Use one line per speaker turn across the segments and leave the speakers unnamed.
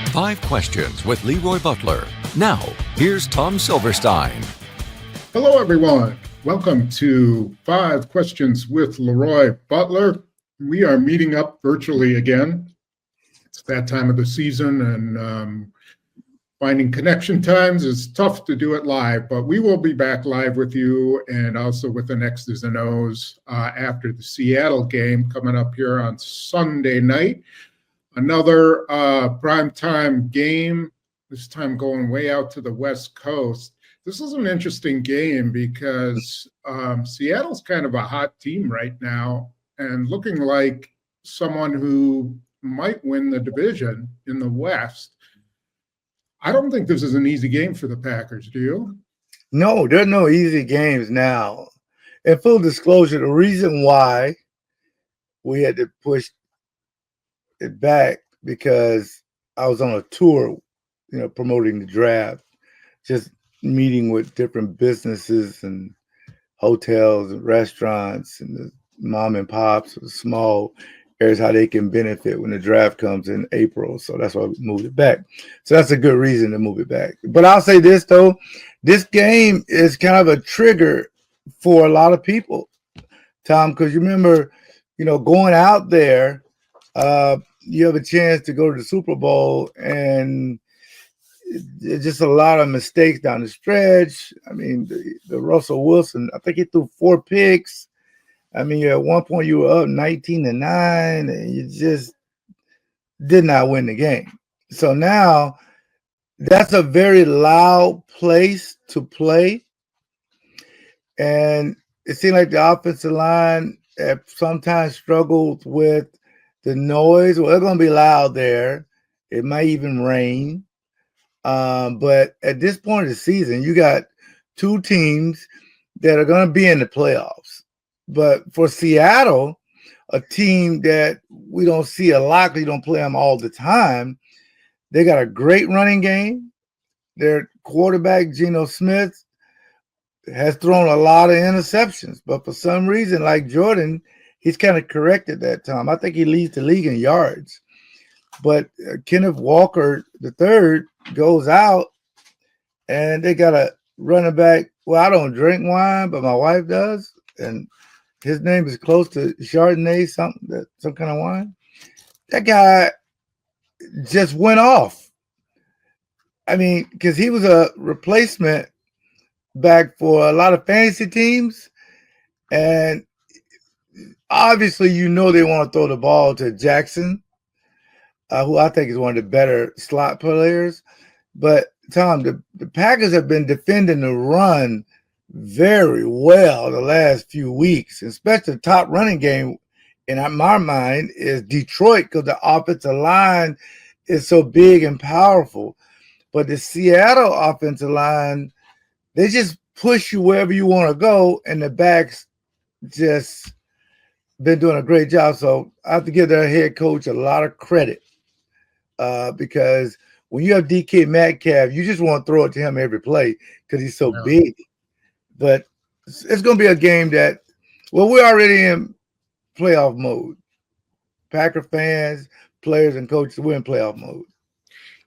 5 Questions with LeRoy Butler. Now, here's Tom Silverstein.
Hello, everyone. Welcome to 5 Questions with LeRoy Butler. We are meeting up virtually again. It's that time of the season, and finding connection times is tough to do it live, but we will be back live with you and also with the X's and O's after the Seattle game coming up here on Sunday night. Another primetime game, this time going way out to the West Coast. This is an interesting game because Seattle's kind of a hot team right now and looking like someone who might win the division in the West. I don't think this is an easy game for the Packers, do you?
No, there's no easy games now. And full disclosure, the reason why we had to push it back because I was on a tour, promoting the draft, just meeting with different businesses and hotels and restaurants and the mom and pops, the small areas, how they can benefit when the draft comes in April. So that's why we moved it back. So that's a good reason to move it back. But I'll say this, though. This game is kind of a trigger for a lot of people, Tom, because you remember, going out there, you have a chance to go to the Super Bowl, and it's just a lot of mistakes down the stretch. I mean, the Russell Wilson, I think he threw 4 picks. I mean, at one point you were up 19-9, and you just did not win the game. So now that's a very loud place to play. And it seemed like the offensive line sometimes struggled with the noise. Well, it's going to be loud there. It might even rain. But at this point of the season, you got 2 teams that are going to be in the playoffs. But for Seattle, a team that we don't see a lot because you don't play them all the time, they got a great running game. Their quarterback, Geno Smith, has thrown a lot of interceptions. But for some reason, like Jordan, he's kind of corrected that time. I think he leads the league in yards. But Kenneth Walker III goes out, and they got a running back. Well, I don't drink wine, but my wife does. And his name is close to Chardonnay, some kind of wine. That guy just went off. I mean, because he was a replacement back for a lot of fantasy teams. And obviously, they want to throw the ball to Jackson, who I think is one of the better slot players. But, Tom, the Packers have been defending the run very well the last few weeks, especially the top running game in my mind is Detroit because the offensive line is so big and powerful. But the Seattle offensive line, they just push you wherever you want to go, and the backs just been doing a great job. So I have to give their head coach a lot of credit because when you have DK Metcalf, you just want to throw it to him every play because he's so big. But it's going to be a game that, we're already in playoff mode. Packer fans, players, and coaches, we're in playoff mode.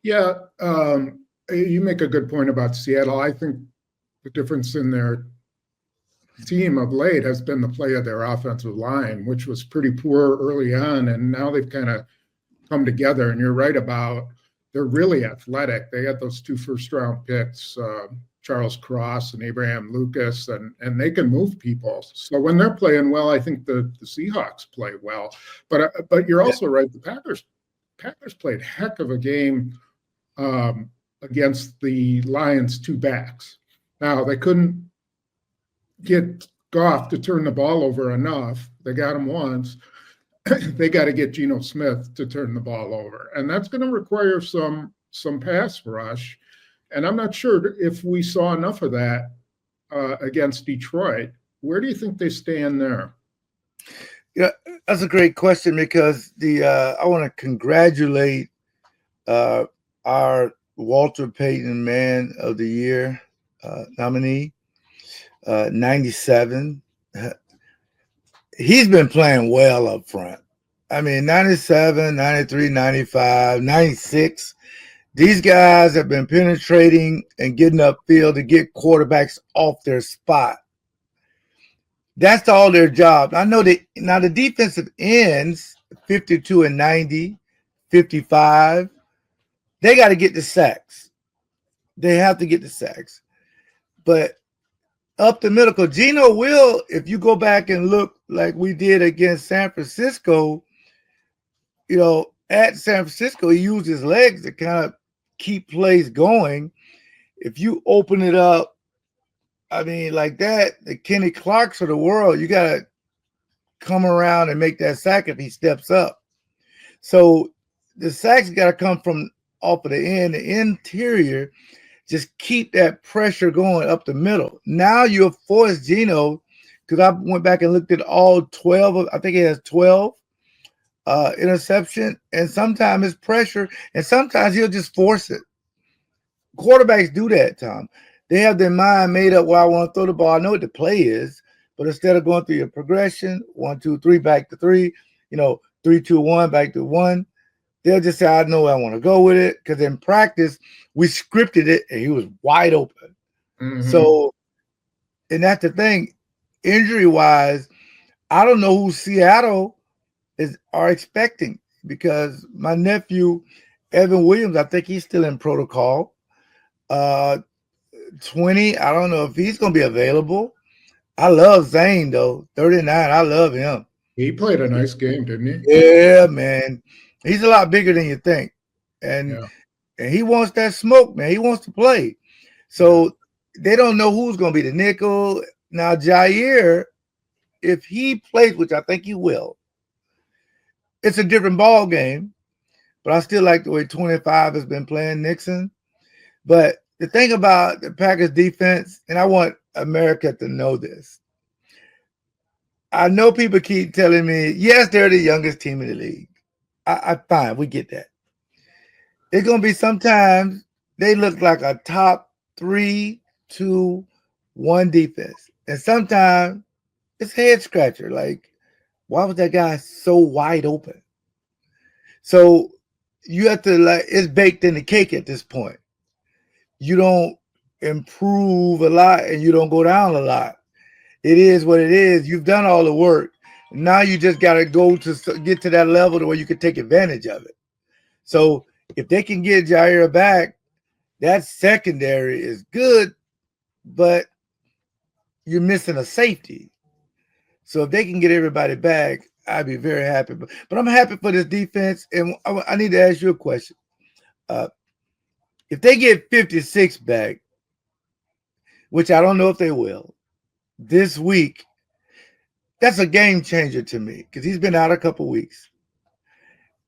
Yeah, you make a good point about Seattle. I think the difference in their team of late has been the play of their offensive line, which was pretty poor early on, and now they've kind of come together. And you're right about they're really athletic. They had those 2 first-round picks, Charles Cross and Abraham Lucas, and they can move people. So when they're playing well, I think the Seahawks play well. But you're also right. The Packers played heck of a game against the Lions' 2 backs. Now, they couldn't get Goff to turn the ball over enough. They got him once. They got to get Geno Smith to turn the ball over. And that's going to require some pass rush. And I'm not sure if we saw enough of that against Detroit. Where do you think they stand there?
Yeah, that's a great question because I want to congratulate our Walter Payton Man of the Year nominee, 97. He's been playing well up front. I mean, 97, 93, 95, 96. These guys have been penetrating and getting upfield to get quarterbacks off their spot. That's all their job. I know that now the defensive ends, 52 and 90, 55, they got to get the sacks. They have to get the sacks. But up the middle, because Geno will, if you go back and look like we did against San Francisco, at San Francisco, he used his legs to kind of keep plays going. If you open it up, like that, the Kenny Clarks of the world, you got to come around and make that sack if he steps up. So the sacks got to come from off of the end, the interior. Just keep that pressure going up the middle. Now you'll force Geno, because I went back and looked at all 12 I think he has 12 interception, and sometimes it's pressure, and sometimes he'll just force it. Quarterbacks do that, Tom. They have their mind made up where I want to throw the ball. I know what the play is, but instead of going through your progression, 1, 2, 3, back to 3, 3, 2, 1, back to 1, they'll just say, I know I want to go with it, because in practice, we scripted it, and he was wide open. Mm-hmm. So, and that's the thing, injury-wise, I don't know who Seattle are expecting, because my nephew, Evan Williams, I think he's still in protocol. 20, I don't know if he's going to be available. I love Zane, though. 39, I love him.
He played a nice game, didn't he?
Yeah, man. He's a lot bigger than you think. And he wants that smoke, man. He wants to play. So they don't know who's going to be the nickel. Now, Jaire, if he plays, which I think he will, it's a different ball game. But I still like the way 25 has been playing Nixon. But the thing about the Packers defense, and I want America to know this. I know people keep telling me, yes, they're the youngest team in the league. I fine, we get that. It's going to be sometimes they look like a top 3, 2, 1 defense. And sometimes it's head scratcher. Like, why was that guy so wide open? So you have to, it's baked in the cake at this point. You don't improve a lot and you don't go down a lot. It is what it is. You've done all the work. Now you just got to go to get to that level to where you can take advantage of it. So if they can get Jaire back, that secondary is good, but you're missing a safety. So if they can get everybody back, I'd be very happy. But I'm happy for this defense. And I need to ask you a question. If they get 56 back, which I don't know if they will, this week, that's a game changer to me because he's been out a couple weeks.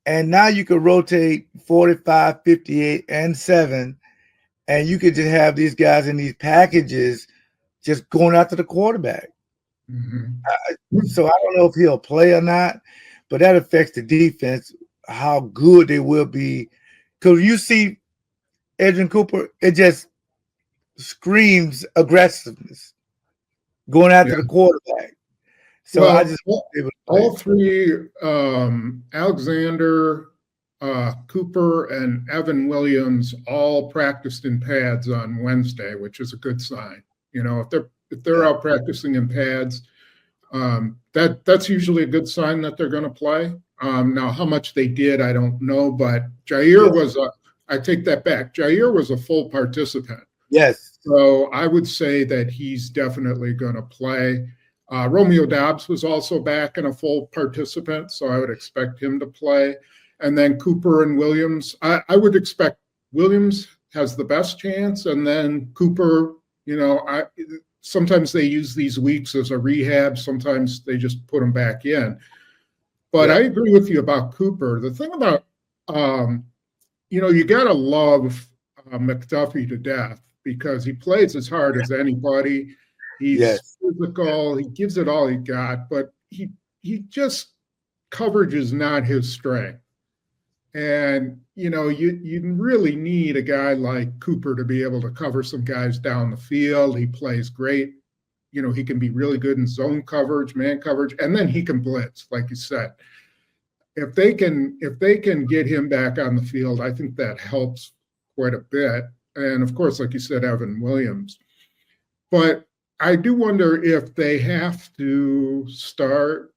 And now you could rotate 45, 58, and 7, and you could just have these guys in these packages just going after the quarterback. Mm-hmm. So I don't know if he'll play or not, but that affects the defense, how good they will be. Because you see Edwin Cooper, it just screams aggressiveness going after the quarterback. So
well,
I just
all three, Alexander, Cooper, and Evan Williams all practiced in pads on Wednesday, which is a good sign. If they're out practicing in pads, that's usually a good sign that they're going to play. Now, how much they did, I don't know, but Jaire was I take that back. Jaire was a full participant.
Yes.
So I would say that he's definitely going to play. Romeo Doubs was also back and a full participant, so I would expect him to play. And then Cooper and Williams, I would expect Williams has the best chance, and then Cooper, sometimes they use these weeks as a rehab. Sometimes they just put him back in. But I agree with you about Cooper. The thing about, you got to love McDuffie to death because he plays as hard as anybody. He's physical. He gives it all he got, but he just coverage is not his strength. And, you really need a guy like Cooper to be able to cover some guys down the field. He plays great. He can be really good in zone coverage, man coverage, and then he can blitz, like you said. If they can get him back on the field, I think that helps quite a bit. And of course, like you said, Evan Williams. But I do wonder if they have to start,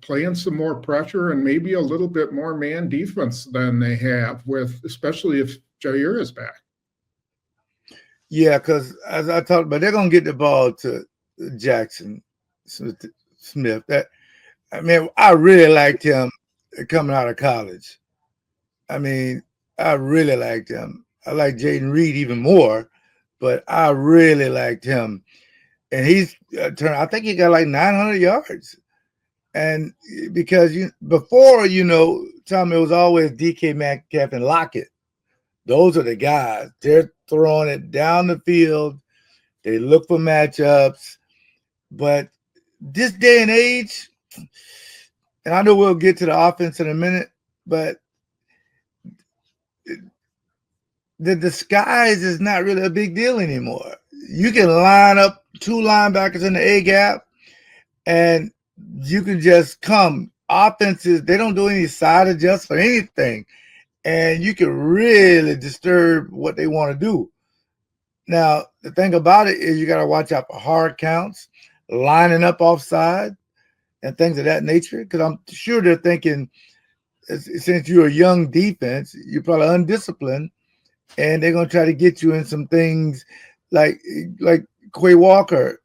playing some more pressure and maybe a little bit more man defense than they have with, especially if Jaire is back.
Yeah, because as I talked about, they're going to get the ball to Jackson Smith. I really liked him coming out of college. I really liked him. I like Jaden Reed even more, but I really liked him. And he's I think he got like 900 yards. And because before, Tommy, it was always DK Metcalf and Lockett. Those are the guys. They're throwing it down the field. They look for matchups. But this day and age, and I know we'll get to the offense in a minute, but the disguise is not really a big deal anymore. You can line up 2 linebackers in the A gap, and you can just come. Offenses, they don't do any side adjusts or anything, and you can really disturb what they want to do. Now, the thing about it is you got to watch out for hard counts, lining up offside, and things of that nature, because I'm sure they're thinking, since you're a young defense, you're probably undisciplined, and they're going to try to get you in some things like Quay Walker.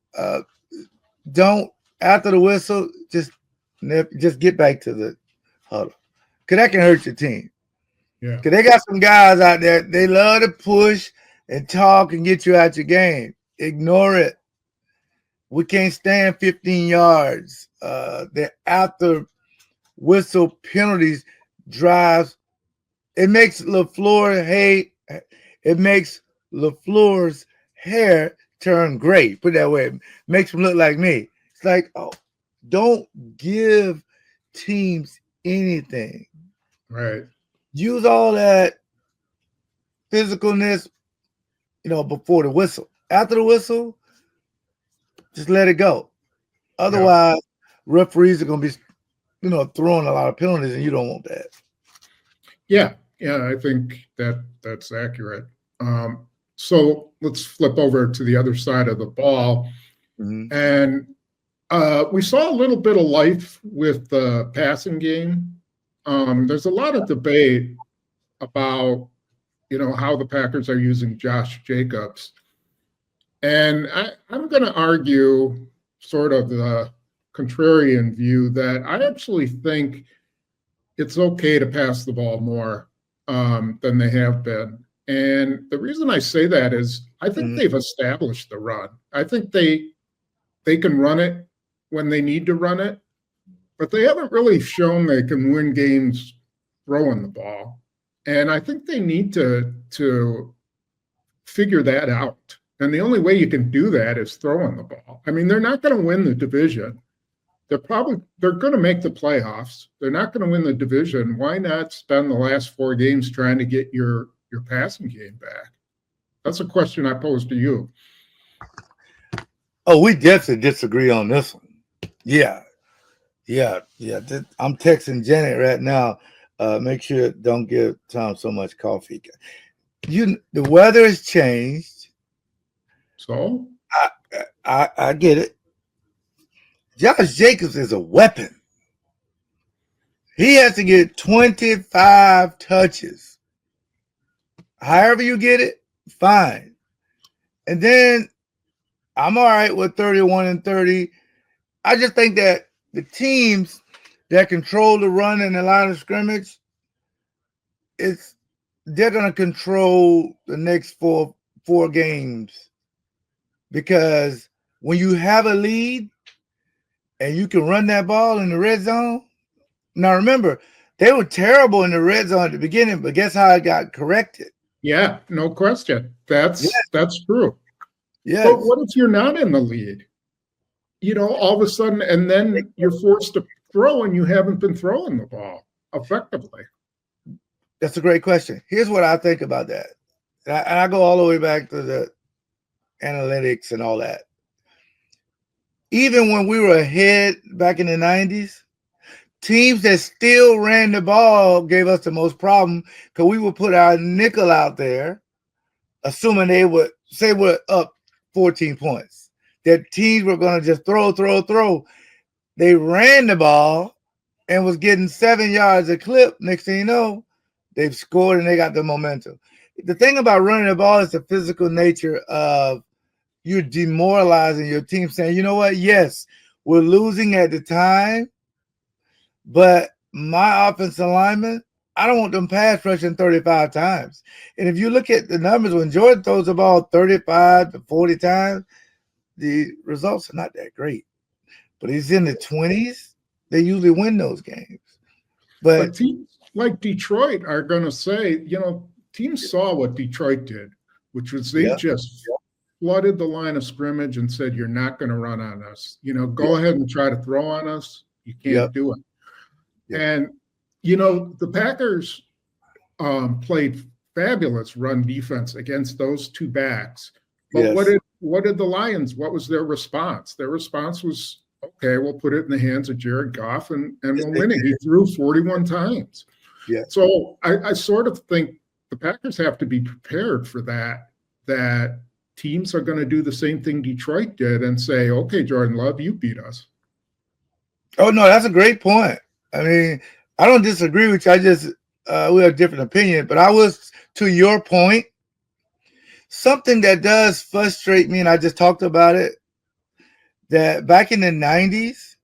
Don't, after the whistle, just get back to the huddle, because that can hurt your team.
Yeah.
Because they got some guys out there, they love to push and talk and get you out your game. Ignore it. We can't stand 15 yards. The after whistle penalties drives. It makes LaFleur's hair turn gray. Put it that way. It makes him look like me. It's like, don't give teams anything.
Right.
Use all that physicalness, before the whistle. After the whistle, just let it go. Otherwise, referees are going to be, throwing a lot of penalties, and you don't want that.
Yeah, I think that's accurate. So let's flip over to the other side of the ball.
Mm-hmm.
And we saw a little bit of life with the passing game. There's a lot of debate about, how the Packers are using Josh Jacobs. And I'm going to argue sort of the contrarian view that I actually think it's okay to pass the ball more than they have been. And the reason I say that is I think they've established the run. I think they can run it when they need to run it, but they haven't really shown they can win games throwing the ball. And I think they need to figure that out. And the only way you can do that is throwing the ball. I mean, they're not going to win the division. They're going to make the playoffs. They're not going to win the division. Why not spend the last 4 games trying to get your passing game back? That's a question I pose to you.
Oh, we definitely disagree on this one. Yeah. I'm texting Janet right now. Make sure don't give Tom so much coffee. The weather has changed.
So
I get it. Josh Jacobs is a weapon. He has to get 25 touches. However you get it, fine. And then I'm all right with 31-30. I just think that the teams that control the run in the line of scrimmage, they're going to control the next four games. Because when you have a lead and you can run that ball in the red zone. Now remember, they were terrible in the red zone at the beginning, but guess how it got corrected?
Yeah, no question. That's true.
Yeah.
But what if you're not in the lead? All of a sudden, and then you're forced to throw and you haven't been throwing the ball effectively.
That's a great question. Here's what I think about that. And I go all the way back to the analytics and all that. Even when we were ahead back in the 90s, teams that still ran the ball gave us the most problem because we would put our nickel out there, assuming they would say we're up 14 points. That teams were going to just throw. They ran the ball and was getting 7 yards a clip. Next thing you know, they've scored and they got the momentum. The thing about running the ball is the physical nature of you're demoralizing your team, saying, you know what, yes, we're losing at the time, but my offensive lineman, I don't want them pass rushing 35 times. And if you look at the numbers, when Jordan throws the ball 35 to 40 times, the results are not that great. But he's in the 20s, they usually win those games.
But teams like Detroit are going to say, teams saw what Detroit did, which was they just flooded the line of scrimmage and said, you're not going to run on us. Go ahead and try to throw on us. You can't do it. And, the Packers played fabulous run defense against those two backs. But what did the Lions, what was their response? Their response was, okay, we'll put it in the hands of Jared Goff and we'll win it. He threw 41 times. Yeah. So I sort of think the Packers have to be prepared for that teams are going to do the same thing Detroit did and say, okay, Jordan Love, you beat us.
Oh, no, that's a great point. I mean, I don't disagree with you. I just, we have a different opinion. But I was, to your point, something that does frustrate me, and I just talked about it, that back in the 90s,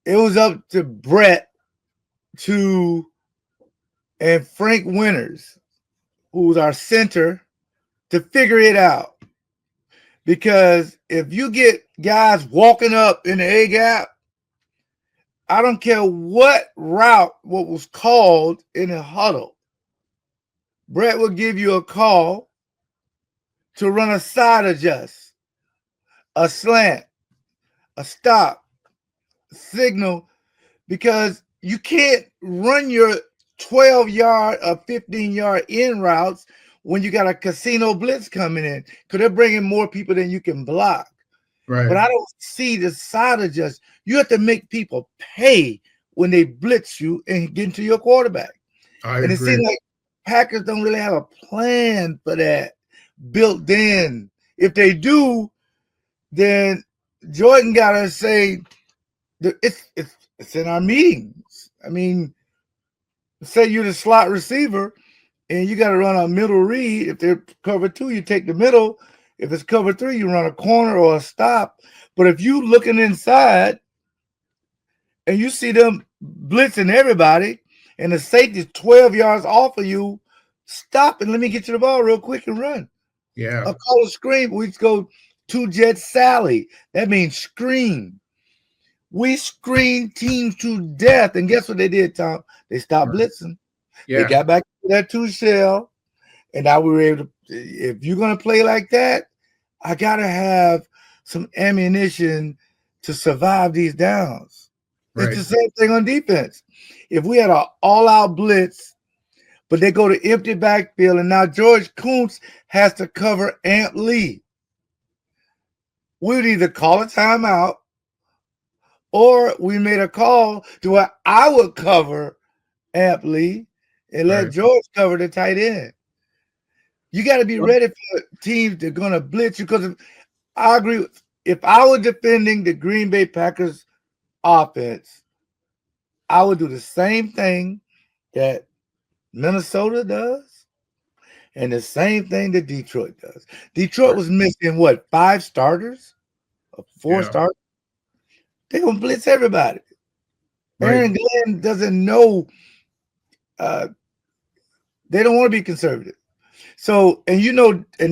it was up to Brett and Frank Winters, who was our center, to figure it out. Because if you get guys walking up in the A-gap, I don't care what was called in a huddle. Brett will give you a call to run a side adjust, a slant, a stop, signal, because you can't run your 12-yard or 15-yard in routes when you got a casino blitz coming in, because they're bringing more people than you can block. Right. But I don't see the side adjust. You have to make people pay when they blitz you and get into your quarterback.
I agree.
It seems like Packers don't really have a plan for that built in. If they do, then Jordan got to say, it's in our meetings. I mean, say you're the slot receiver and you got to run a middle read. If they're cover 2, you take the middle. If it's cover 3, you run a corner or a stop. But if you looking inside and you see them blitzing everybody and the safety's 12 yards off of you, stop and let me get you the ball real quick and run.
Yeah.
A call a screen. We go 2-jet Sally. That means screen. We screened teams to death. And guess what they did, Tom? They stopped blitzing. Yeah. They got back to that 2 shell. And now we were able to, if you're going to play like that, I got to have some ammunition to survive these downs. Right. It's the same thing on defense. If we had an all-out blitz, but they go to empty backfield, and now George Kuntz has to cover Amp Lee, we would either call a timeout or we made a call to where I would cover Amp Lee and let George cover the tight end. You got to be ready for teams that are going to blitz you, because I agree. If I were defending the Green Bay Packers offense, I would do the same thing that Minnesota does and the same thing that Detroit does. Detroit was missing, 5 starters? 4 starters? They're going to blitz everybody. Right. Aaron Glenn doesn't know. They don't want to be conservative. So, and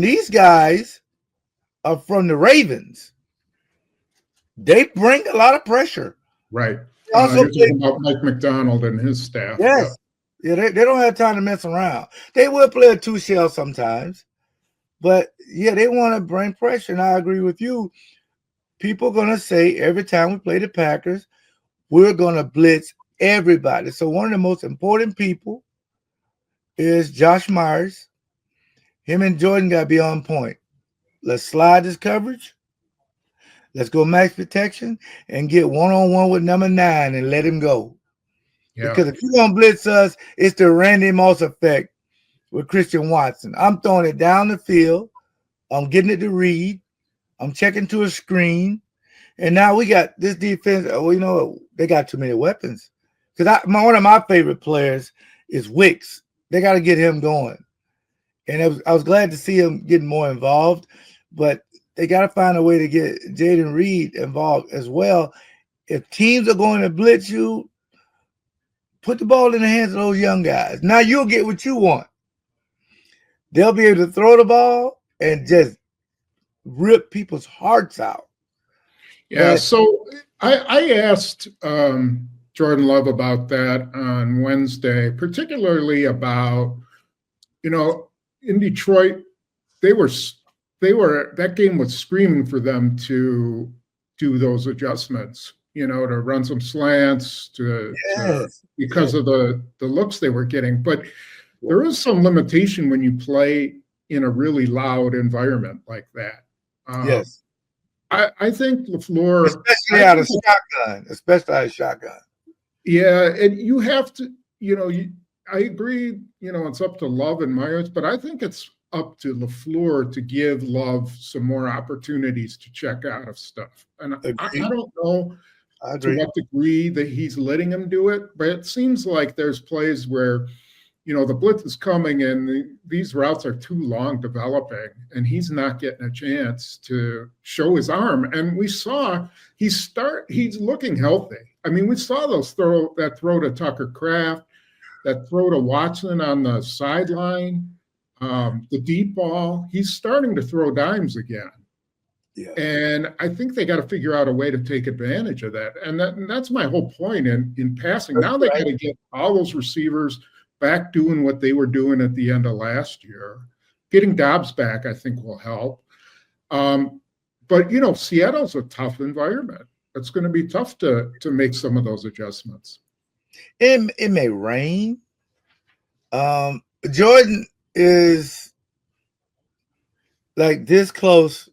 these guys are from the Ravens. They bring a lot of pressure.
Right. Also, talking about Mike McDonald and his staff.
Yes. Yeah, they don't have time to mess around. They will play a 2 shell sometimes. But, they want to bring pressure. And I agree with you. People are going to say every time we play the Packers, we're going to blitz everybody. So one of the most important people is Josh Myers. Him and Jordan got to be on point. Let's slide this coverage. Let's go max protection and get one-on-one with number 9 and let him go.
Yeah.
Because if you're going to blitz us, it's the Randy Moss effect with Christian Watson. I'm throwing it down the field. I'm getting it to read. I'm checking to a screen. And now we got this defense. Well, you know, they got too many weapons. Because one of my favorite players is Wicks. They got to get him going. And I was glad to see him getting more involved. But they got to find a way to get Jaden Reed involved as well. If teams are going to blitz you, put the ball in the hands of those young guys. Now you'll get what you want. They'll be able to throw the ball and just rip people's hearts out.
Yeah, so I asked Jordan Love about that on Wednesday, particularly about, you know, in Detroit, they were that game was screaming for them to do those adjustments, you know, to run some slants because of the looks they were getting. But there is some limitation when you play in a really loud environment like that.
Yes.
I think LaFleur,
especially out of shotgun.
Yeah, and you have to, you know, I agree, you know, it's up to Love and Myers, but I think it's up to LaFleur to give Love some more opportunities to check out of stuff. And I don't know to what degree that he's letting him do it, but it seems like there's plays where, you know, the blitz is coming and these routes are too long developing and he's not getting a chance to show his arm. And we saw he's looking healthy. I mean, we saw that throw to Tucker Kraft, that throw to Watson on the sideline, the deep ball. He's starting to throw dimes again. Yeah. And I think they got to figure out a way to take advantage of that. And that's my whole point in passing. Now they got to get all those receivers back doing what they were doing at the end of last year. Getting Dobbs back, I think, will help. But, you know, Seattle's a tough environment. It's going to be tough to make some of those adjustments.
It may rain. Jordan is like this close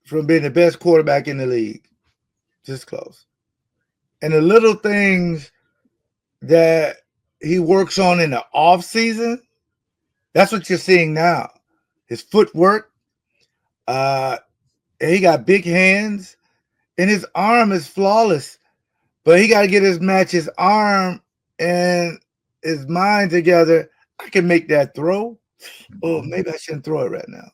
from being the best quarterback in the league. This close. And the little things that he works on in the off season, that's what you're seeing now. His footwork, he got big hands, and his arm is flawless. But he got to get his arm and his mind together. I can make that throw. Oh, maybe I shouldn't throw it right now.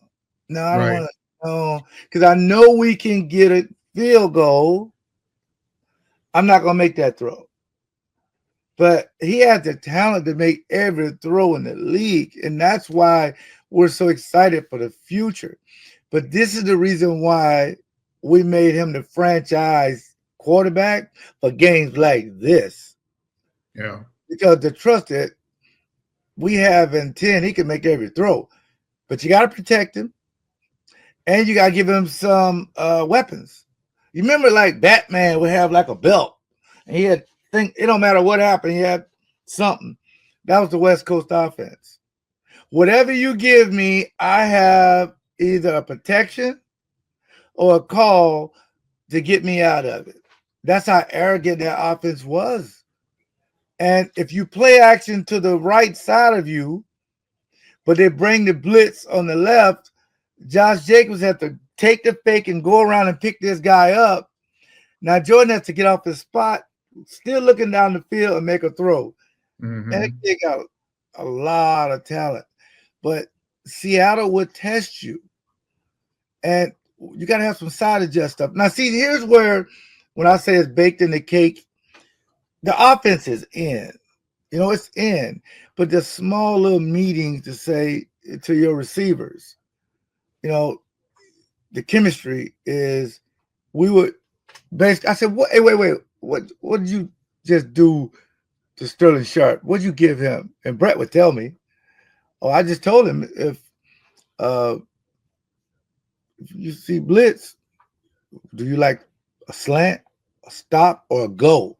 No, I don't want to. No, because I know we can get a field goal. I'm not going to make that throw. But he has the talent to make every throw in the league, and that's why we're so excited for the future. But this is the reason why we made him the franchise quarterback for games like this.
Yeah.
Because the trust that we have in 10, he can make every throw. But you got to protect him, and you got to give him some weapons. You remember, like, Batman would have, like, a belt, and he had it don't matter what happened, he had something. That was the West Coast offense. Whatever you give me, I have either a protection or a call to get me out of it. That's how arrogant that offense was. And if you play action to the right side of you, but they bring the blitz on the left, Josh Jacobs had to take the fake and go around and pick this guy up. Now Jordan has to get off his spot, still looking down the field and make a throw. Mm-hmm. And they got a lot of talent. But Seattle would test you. And you got to have some side adjust stuff. Now, see, here's where, when I say it's baked in the cake, the offense is in. You know, it's in. But the small little meetings to say to your receivers, you know, the chemistry is, we would basically, I said, what? Hey, wait. What did you just do to Sterling Sharp? What did you give him? And Brett would tell me, oh, I just told him if you see blitz, do you like a slant, a stop, or a go?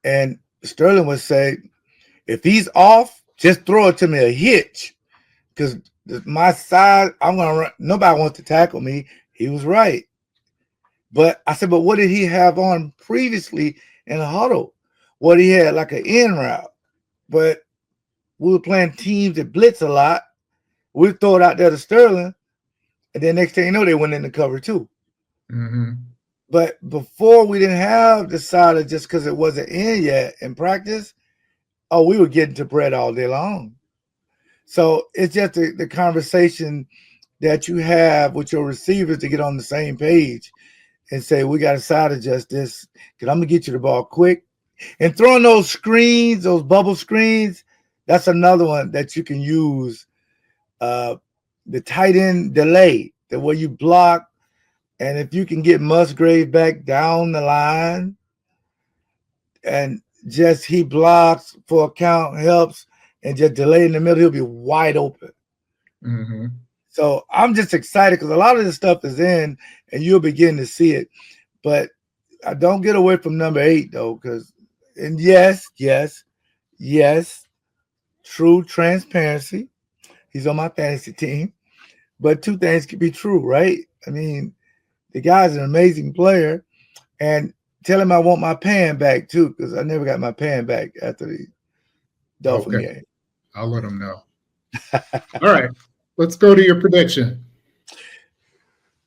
And Sterling would say, if he's off, just throw it to me a hitch. Because my side, I'm going to run. Nobody wants to tackle me. He was right. But I said, but what did he have on previously in the huddle? what he had like an in route, but we were playing teams that blitz a lot. We throw it out there to Sterling, and then next thing you know, they went in the cover too.
Mm-hmm.
But before we didn't have the side just because it wasn't in yet in practice. Oh, we were getting to Brett all day long. So it's just the conversation that you have with your receivers to get on the same page and say, we got to side adjust this because I'm going to get you the ball quick. And throwing those screens, those bubble screens, that's another one that you can use. The tight end delay, the way you block. And if you can get Musgrave back down the line and just he blocks for a count, helps, and just delay in the middle, he'll be wide open.
Mm-hmm.
So I'm just excited because a lot of this stuff is in and you'll begin to see it. But I don't get away from number 8, though, because, and yes, true transparency. He's on my fantasy team. But 2 things can be true, right? I mean, the guy's an amazing player. And tell him I want my pan back, too, because I never got my pan back after the Dolphin game.
I'll let him know. All right. Let's go to your prediction.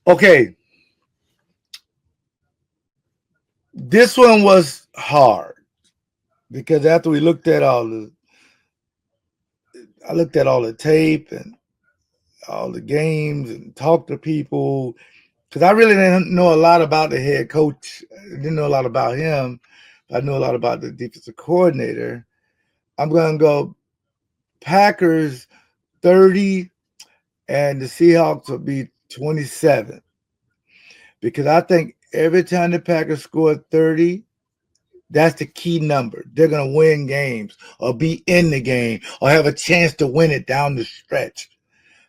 Okay. This one was hard because after we looked at all the tape and all the games and talked to people, because I really didn't know a lot about the head coach. I didn't know a lot about him. I knew a lot about the defensive coordinator. I'm going to go Packers 30 and the Seahawks will be 27. Because I think every time the Packers score 30, that's the key number. They're going to win games or be in the game or have a chance to win it down the stretch.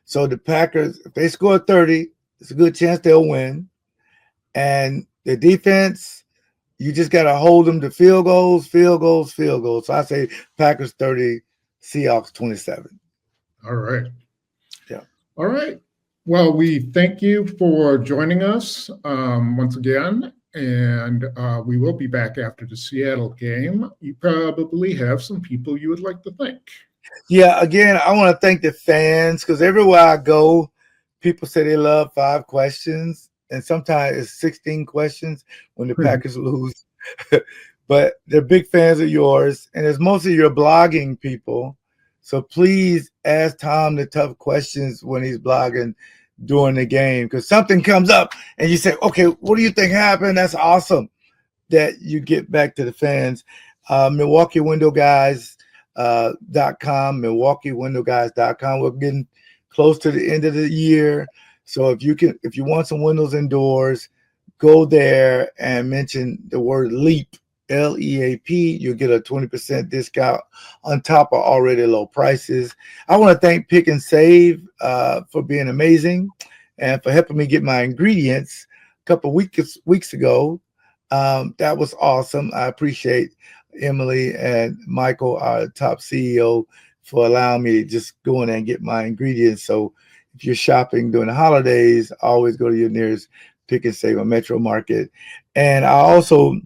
So the Packers, if they score 30, it's a good chance they'll win. And the defense, you just got to hold them to field goals. So I say Packers 30, Seahawks 27.
All right.
Yeah.
All right. Well, we thank you for joining us once again, and we will be back after the Seattle game. You probably have some people you would like to thank.
Yeah, again, I want to thank the fans because everywhere I go, people say they love 5 questions, and sometimes it's 16 questions when the Packers lose. But they're big fans of yours, and it's mostly your blogging people. So please ask Tom the tough questions when he's blogging during the game because something comes up and you say, okay, what do you think happened? That's awesome that you get back to the fans. MilwaukeeWindowGuys.com, MilwaukeeWindowGuys.com. We're getting close to the end of the year. So if you want some windows indoors, go there and mention the word LEAP. LEAP, you'll get a 20% discount on top of already low prices. I want to thank Pick and Save for being amazing and for helping me get my ingredients a couple weeks ago. That was awesome. I appreciate Emily and Michael, our top CEO, for allowing me to just go in there and get my ingredients. So if you're shopping during the holidays, always go to your nearest Pick and Save or Metro Market. And I also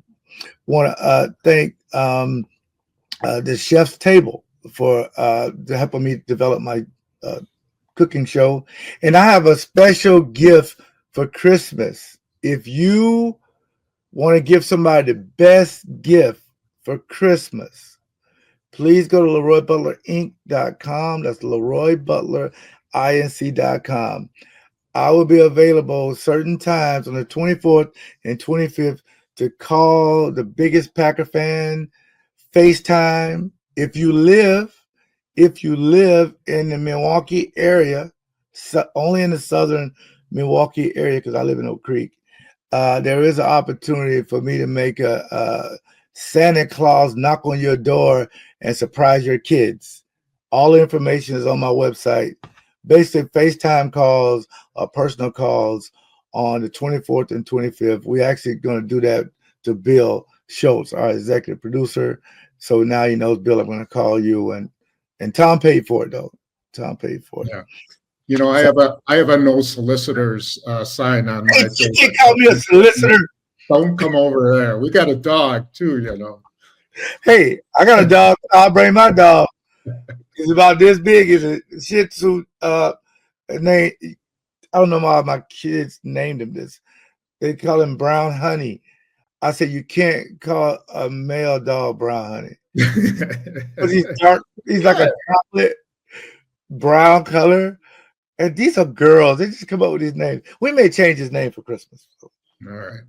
want to thank the Chef's Table for helping me develop my cooking show. And I have a special gift for Christmas. If you want to give somebody the best gift for Christmas, please go to LeRoyButlerInc.com. That's LeRoyButlerInc.com. I will be available certain times on the 24th and 25th to call the biggest Packer fan, FaceTime. If you live in the Milwaukee area, only in the southern Milwaukee area, because I live in Oak Creek, there is an opportunity for me to make a Santa Claus knock on your door and surprise your kids. All the information is on my website. Basically, FaceTime calls or personal calls on the 24th and 25th. We're actually going to do that to Bill Schultz, our executive producer. So now he knows, Bill, I'm going to call you. And Tom paid for it, though. Tom paid for it.
Yeah. You know, I have a no solicitors sign on my door.
You can't call me a solicitor.
Don't come over there. We got a dog, too, you know.
Hey, I got a dog. I'll bring my dog. He's about this big. It's a Shih Tzu. Name. I don't know why my kids named him this. They call him Brown Honey. I said you can't call a male dog Brown Honey. Because he's dark. He's like a chocolate brown color. And these are girls. They just come up with these names. We may change his name for Christmas.
All right.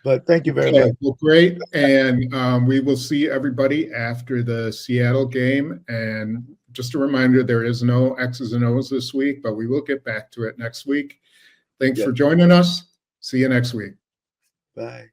But thank you very much.
Well, great. And we will see everybody after the Seattle game. And just a reminder, there is no X's and O's this week, but we will get back to it next week. Thanks for joining us. See you next week.
Bye.